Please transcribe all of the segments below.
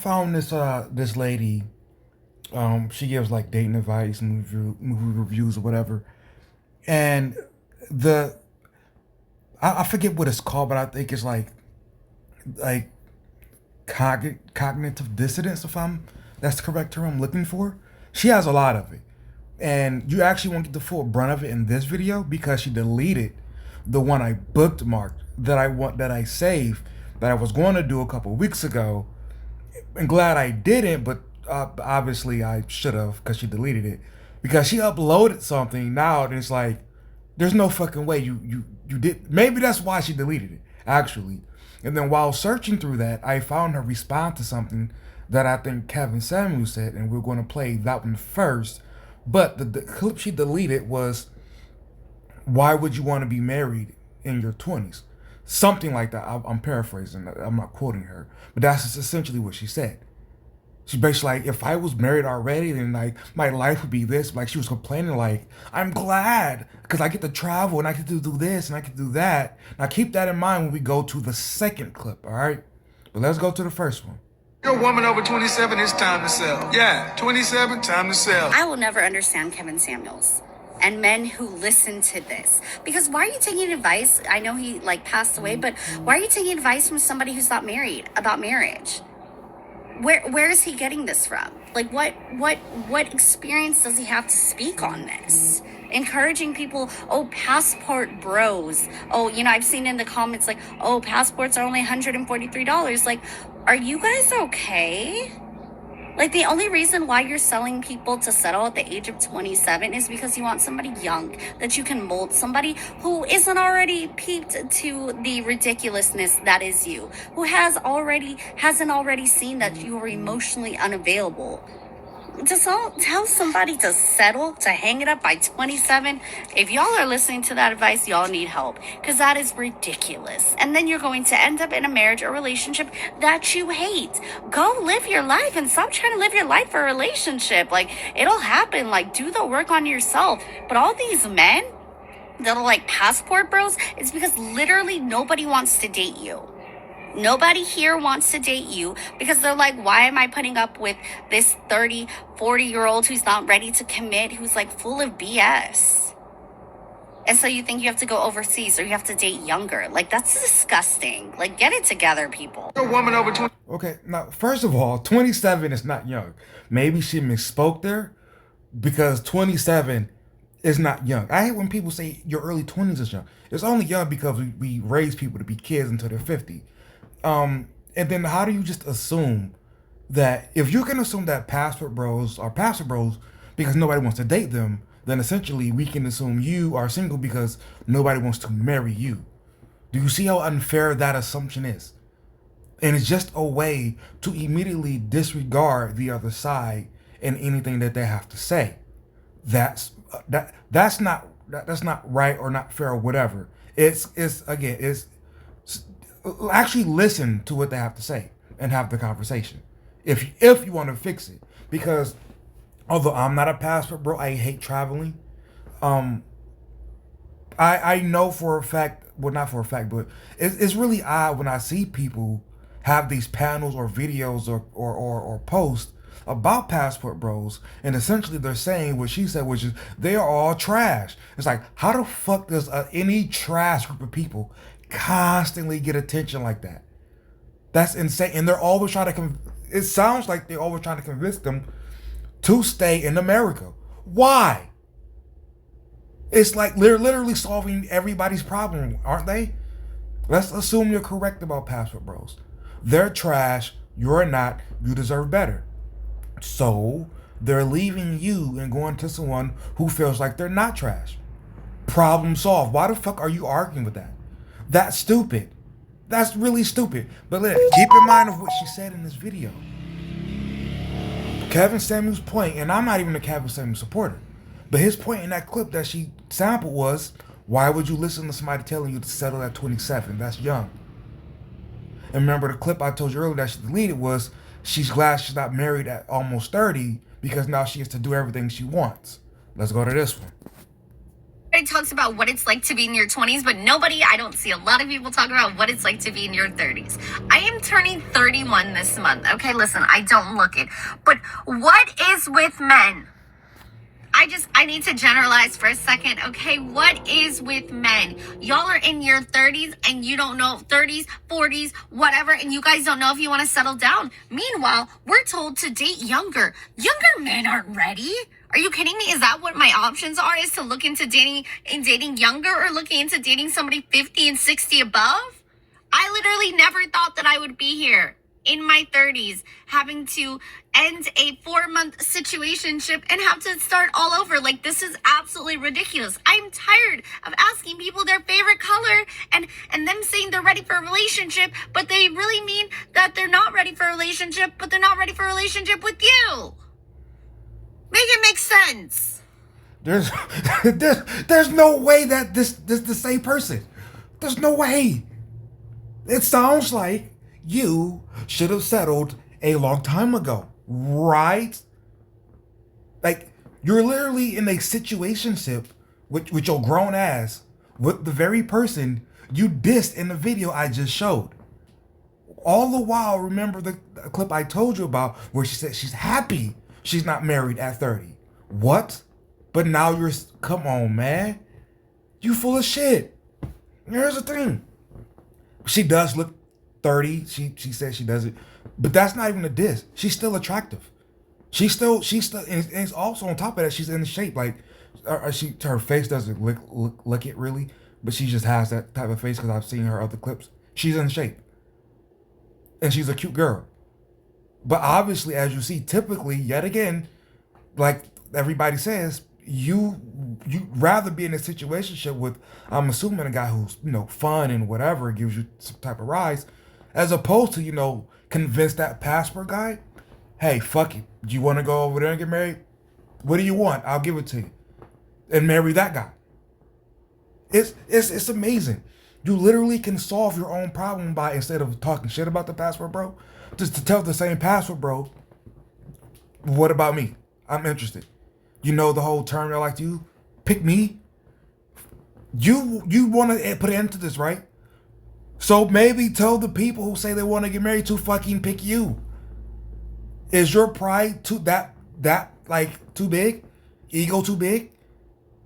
Found this lady. She gives like dating advice, movie reviews or whatever. And the I forget what it's called, but I think it's like cognitive dissonance. If I'm That's the correct term I'm looking for. She has a lot of it, and you actually won't get the full brunt of it in this video because she deleted the one I bookmarked that I saved that I was going to do a couple weeks ago. I'm glad I didn't, but obviously I should have because she deleted it because she uploaded something now and it's like there's no fucking way you did. Maybe that's why she deleted it actually. And then while searching through that, I found her response to something that I think Kevin Samuel said, and we're going to play that one first. But the clip she deleted was, "Why would you want to be married in your 20s?" Something like that. I'm paraphrasing. I'm not quoting her, but that's essentially what she said. She's basically like, if I was married already, then like my life would be this. Like she was complaining, like I'm glad because I get to travel and I get to do this and I can do that. Now keep that in mind when we go to the second clip, all right? But let's go to the first one. You're a woman over 27, it's time to sell. Yeah, 27, time to sell. I will never understand Kevin Samuels and men who listen to this, because why are you taking advice? I know he like passed away, but why are you taking advice from somebody who's not married about marriage? Where is he getting this from? Like what experience does he have to speak on this? Encouraging people, oh, passport bros. Oh, I've seen in the comments like, oh, passports are only $143. Like, are you guys okay? Like, the only reason why you're selling people to settle at the age of 27 is because you want somebody young that you can mold, somebody who isn't already peeped to the ridiculousness that is you, who hasn't already seen that you are emotionally unavailable. Just tell somebody to settle, to hang it up by 27. If y'all are listening to that advice, y'all need help, because that is ridiculous. And then you're going to end up in a marriage or relationship that you hate. Go live your life and stop trying to live your life for a relationship. Like, it'll happen. Like, do the work on yourself. But all these men that are like passport bros, it's because literally nobody wants to date you. Nobody here wants to date you because they're like, why am I putting up with this 30, 40-year-old who's not ready to commit, who's like full of BS? And so you think you have to go overseas or you have to date younger. Like, that's disgusting. Like, get it together, people. You're a woman over 20. Okay, now first of all, 27 is not young. Maybe she misspoke there because 27 is not young. I hate when people say your early 20s is young. It's only young because we raise people to be kids until they're 50. And then how do you just assume that if you can assume that passport bros are passport bros because nobody wants to date them, then essentially we can assume you are single because nobody wants to marry you. Do you see how unfair that assumption is? And it's just a way to immediately disregard the other side and anything that they have to say. That's not right or not fair or whatever. It's actually listen to what they have to say and have the conversation if you want to fix it, because although I'm not a passport bro, I hate traveling. um I know for a fact, well, not for a fact, but it's really odd when I see people have these panels or videos or posts about passport bros, and essentially they're saying what she said, which is they are all trash. It's like, how the fuck does any trash group of people constantly get attention like that? That's insane. And they're always trying to it sounds like they're always trying to convince them to stay in America. Why? It's like they're literally solving everybody's problem, aren't they? Let's assume you're correct about passport bros. They're trash, you're not, you deserve better. So they're leaving you and going to someone who feels like they're not trash. Problem solved. Why the fuck are you arguing with that? That's stupid. That's really stupid. But keep in mind of what she said in this video. Kevin Samuel's point, and I'm not even a Kevin Samuel supporter, but his point in that clip that she sampled was, why would you listen to somebody telling you to settle at 27? That's young. And remember the clip I told you earlier that she deleted was, she's glad she's not married at almost 30 because now she has to do everything she wants. Let's go to this one. Everybody talks about what it's like to be in your 20s, but I don't see a lot of people talk about what it's like to be in your 30s. I am turning 31 this month. Okay, listen, I don't look it. But what is with men? I need to generalize for a second, okay? What is with men? Y'all are in your 30s and you don't know, 30s, 40s, whatever, and you guys don't know if you want to settle down. Meanwhile, we're told to date younger. Younger men aren't ready. Are you kidding me? Is that what my options are? Is to look into dating younger, or looking into dating somebody 50 and 60 above? I literally never thought that I would be here in my 30s having to end a 4-month situationship and have to start all over. Like, this is absolutely ridiculous. I'm tired of asking people their favorite color and them saying they're ready for a relationship, but they really mean that they're not ready for a relationship, but they're not ready for a relationship with you. Make it make sense. There's no way that this the same person. There's no way. It sounds like you should have settled a long time ago, right? Like, you're literally in a situationship with your grown ass with the very person you dissed in the video I just showed. All the while, remember the clip I told you about where she said she's happy she's not married at 30. What? But now come on, man. You full of shit. Here's the thing. She does look 30. She says she does it. But that's not even a diss. She's still attractive. She's still, and it's also on top of that, she's in the shape. Like, her face doesn't look it really, but she just has that type of face because I've seen her other clips. She's in shape. And she's a cute girl. But obviously, as you see, typically, yet again, like everybody says, you'd rather be in a situationship with, I'm assuming, a guy who's, fun and whatever, gives you some type of rise, as opposed to, convince that passport guy, hey, fuck it, do you want to go over there and get married? What do you want? I'll give it to you. And marry that guy. It's amazing. You literally can solve your own problem by, instead of talking shit about the passport bro, just to tell the same passport bro, what about me? I'm interested. You know the whole term I like to use? Pick me. You want to put an end to this, right? So maybe tell the people who say they want to get married to fucking pick you. Is your pride too big? Ego too big?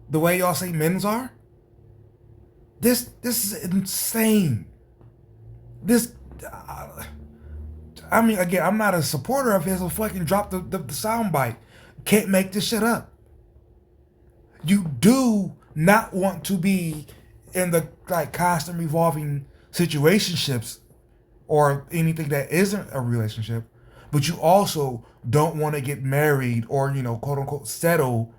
The way y'all say men's are? This is insane. I mean, again, I'm not a supporter of his, so fucking drop the soundbite. Can't make this shit up. You do not want to be in the constant revolving situationships or anything that isn't a relationship, but you also don't want to get married or, quote unquote, settle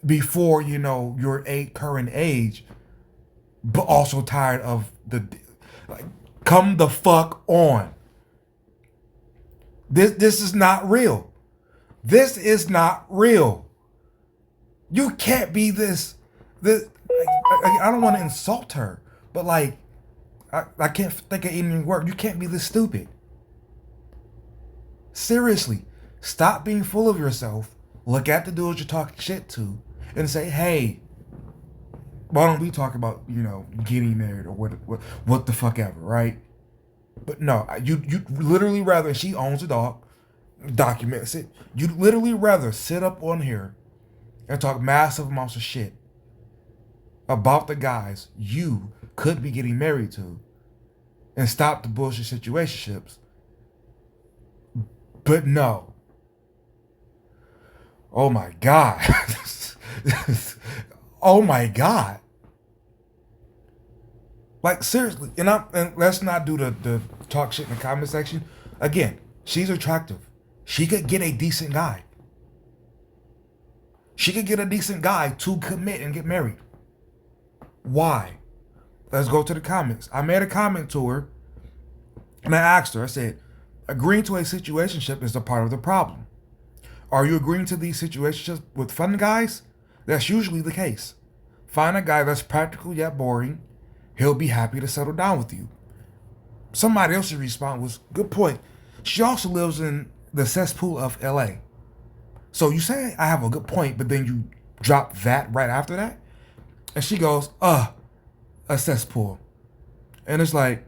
before, your current age, but also tired of come the fuck on. This is not real. This is not real. You can't be this. I don't want to insult her, but I can't think of any word. You can't be this stupid. Seriously, stop being full of yourself. Look at the dudes you're talking shit to, and say, hey, why don't we talk about getting married or what the fuck ever, right? But no, you literally rather, she owns a dog, documents it. You'd literally rather sit up on here and talk massive amounts of shit about the guys you could be getting married to and stop the bullshit situationships. But no. Oh my God. Oh my God. Like, seriously, and let's not do the talk shit in the comment section. Again, she's attractive. She could get a decent guy. She could get a decent guy to commit and get married. Why? Let's go to the comments. I made a comment to her, and I asked her, I said, agreeing to a situationship is a part of the problem. Are you agreeing to these situationships with fun guys? That's usually the case. Find a guy that's practical yet boring. He'll be happy to settle down with you. Somebody else's response was, good point. She also lives in the cesspool of LA. So you say I have a good point, but then you drop that right after that? And she goes, a cesspool. And it's like,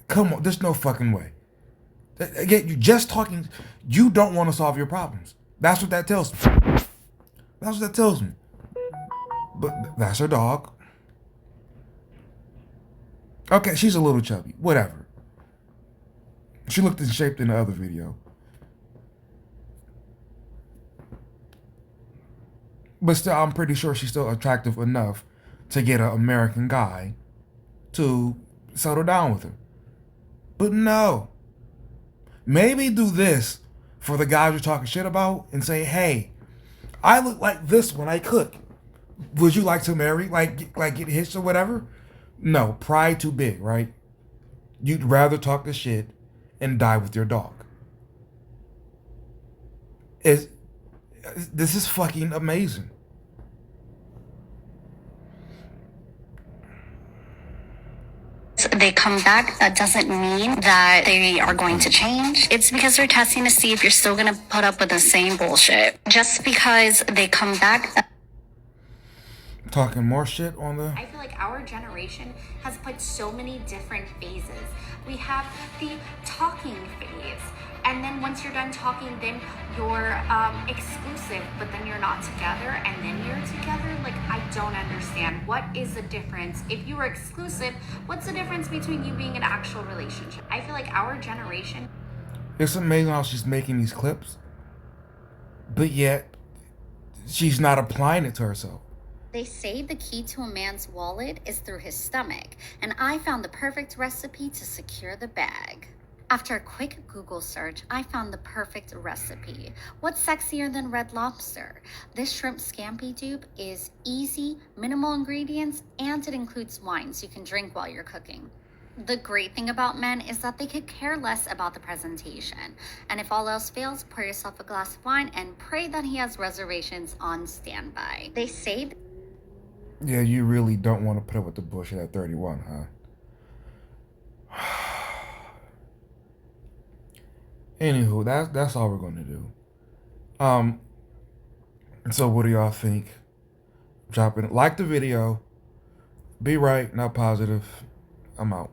come on, there's no fucking way. Again, you just talking, you don't want to solve your problems. That's what that tells me. That's what that tells me. But that's her dog. Okay, she's a little chubby. Whatever. She looked in shape in the other video. But still, I'm pretty sure she's still attractive enough to get an American guy to settle down with her. But no. Maybe do this for the guys you're talking shit about and say, hey, I look like this when I cook. Would you like to marry? Like get hitched or whatever? No, pride too big, right? You'd rather talk the shit and die with your dog. This is fucking amazing. They come back, that doesn't mean that they are going to change. It's because they're testing to see if you're still going to put up with the same bullshit. Just because they come back. Talking more shit on the... I feel like our generation has put so many different phases. We have the talking phase. And then once you're done talking, then you're exclusive, but then you're not together, and then you're together. Like, I don't understand. What is the difference? If you were exclusive, what's the difference between you being an actual relationship? I feel like our generation... It's amazing how she's making these clips, but yet she's not applying it to herself. They say the key to a man's wallet is through his stomach, and I found the perfect recipe to secure the bag. After a quick Google search, I found the perfect recipe. What's sexier than Red Lobster? This shrimp scampi dupe is easy, minimal ingredients, and it includes wine so you can drink while you're cooking. The great thing about men is that they could care less about the presentation. And if all else fails, pour yourself a glass of wine and pray that he has reservations on standby. They say... Yeah, you really don't want to put up with the bullshit at 31, huh? Anywho, that's all we're gonna do. So what do y'all think? Drop it. Like the video. Be right, not positive. I'm out.